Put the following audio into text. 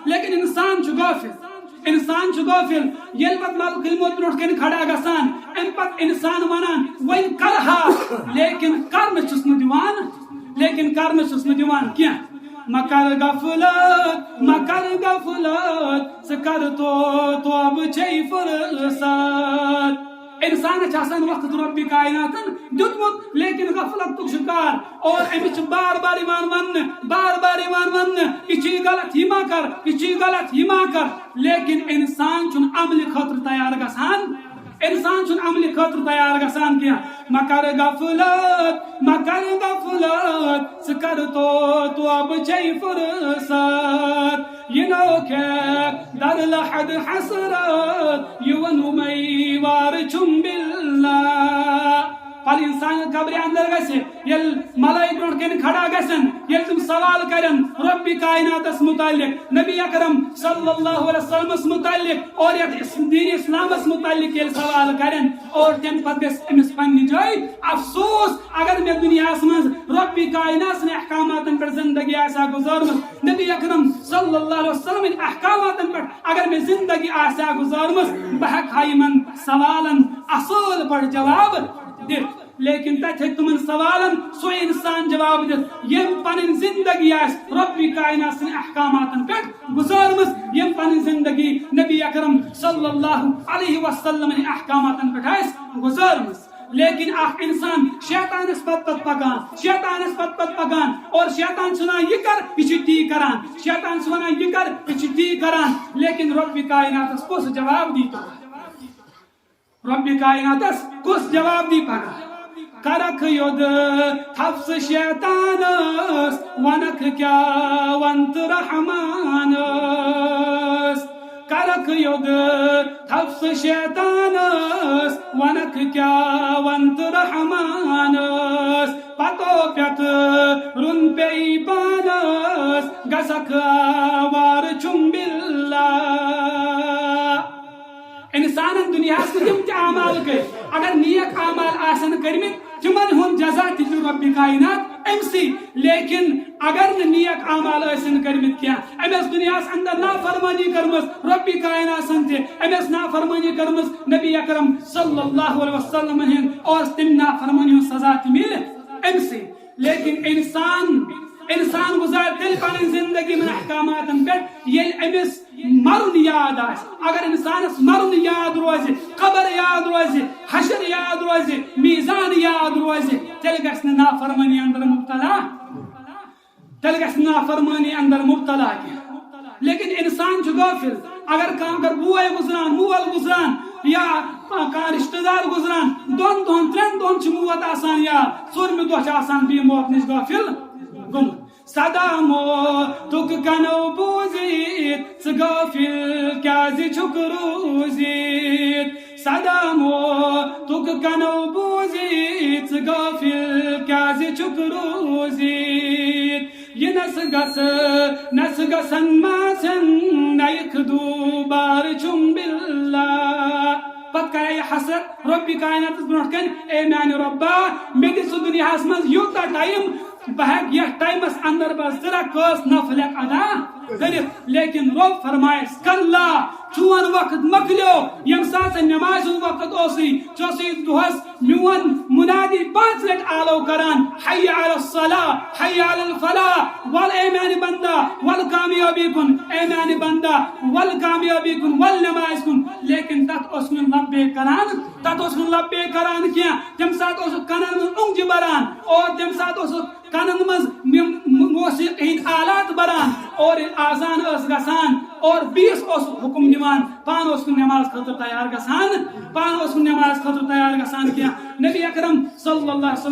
لیکن انسان غافل انسان غافل یل پت ملک الموت برونٹ کن کھڑا گسان ام پت انسان ونان ون کرہا لیکن کرن چھس نہ دیوان لیکن کرن چھس نہ دیوان کیا مکر غفلت سکر تو اب چھئی فرصت انسان آسان وقت ربی کائناتن دیتمت لیکن غفلت تو شکار اور امچ بار بار ایمان ون یہ چیز غلط یہ ما کر یہ چیز غلط یہ ما کر لیکن انسان چون عمل خاطر تیار گسان انسان چون عمل خاطر تیار گسان کیا مکر غفلت سکر تو اب چھئی فرصت یہ نوکے در لحد حسرت یونو میوار چم باللہ پل انسان قبر اندر گسے یل ملائک برونٹ کن کھڑا گسن یل تم سوال کرن ربی کائناتس متعلق نبی اکرم صلی اللہ علیہ وسلم متعلق اور دین اسلامس متعلق یل سوال کرن اور تم پت گس امس پننی جائے افسوس اگر میں دنیا مز ربی کائنات نے احکاماتن پر زندگی آسا گزارمس نبی اکرم صلی اللہ علیہ وسلم احکاماتن پر اگر میں زندگی آسا گزارمس بحق ہائمن سوالن اصول پر جواب لیکن تک تمن سوالن سو انسان جواب دت یم پن زندگی آس ربی کائنات سن احکاماتن پہ گزارمس یم پن زندگی نبی اکرم صلی اللہ علیہ وسلم احکاماتن پہ آس گزارمس لیکن اخ انسان شیطانس پت پکان اور شیطان سنا یہ کر یہ تی کران شیطان سنا یہ کر یہ تی کران لیکن ربی کائنات کس جواب دی ربی کائناتس کس جواب دی پگا کرک یود تفس شیطانس ونک کیا ونت رحمانس کرک یود تفس شیطانس ونک کیا ونت رحمانس پتو پیت رن پی پانس گسک آوار چم باللہ انسان دنیا تم اعمال کر اگر نیک اعمال آسن کرمت تمن ہند جزا تل ربی کائنات امسی لیکن اگر نیک اعمال آسن کرمت کیا امس دنیا اندر نافرمانی کرمس ربی کائنات سنتے امس نافرمانی کرمس نبی اکرم صلی اللہ علیہ وسلم ہند اور تم نافرمانی سزا مل امسی لیکن انسان گزار تل پن زندگی من احکامات پہ یل امس مرن یاد آس اگر انسانس مرن یاد روز قبر یاد روز حشر یاد روز میزان یاد روز تیل گژھِ نہٕ نافرمانی اندر مبتلا لیکن انسان غافل اگر بوے گزران مول گزران یا رشتہ دار گزران دون دہن ترین دہن موت آسان یا ژوٗرمہِ دۄہ چھُ آسان بیٚیہِ موت نِش غافل گوٚمُت سدا موتُک کنو بوٗزِتھ ژٕ غافل کیازِ چھُکھ روٗزِتھ سدا موتُک کنو بوٗزِتھ ژٕ غافل کیازِ چھُکھ روٗزِتھ یہ نس گژھن ماسن نَیِکھ دوٗبارٕ چُم باللہ پتہ کرے یہ حسرت ربی کائنات برونٹ کن اے میانہ ربا مے دِ سہ دنیا مز یوتہ ٹائم بہ ہیک یہ ٹائمس اندر بہ ذرا کس نفل ادا کرت لیکن رب فرمائس کلا چون وقت مکلیو یم سات نماز وقت اوسی چوسی دہس میون منادی 5 لٹ آلو کران حی علی الصلاۃ حی علی الفلاح ول اے میانہ بندہ ول کامیابی کن اے میانہ بندہ ول کامیابی کن ول نماز کن لیکن تت اس من لبے کران کیا تم سات اس کنن من اونج بران اور تم سات اس کنن مز موسیقی ہند آلات بران اور آزان اس گسان اور 20 اس حکم نمان پان اس نماز خاطر تیار گسان کیا نبی اکرم صلی اللہ علیہ وسلم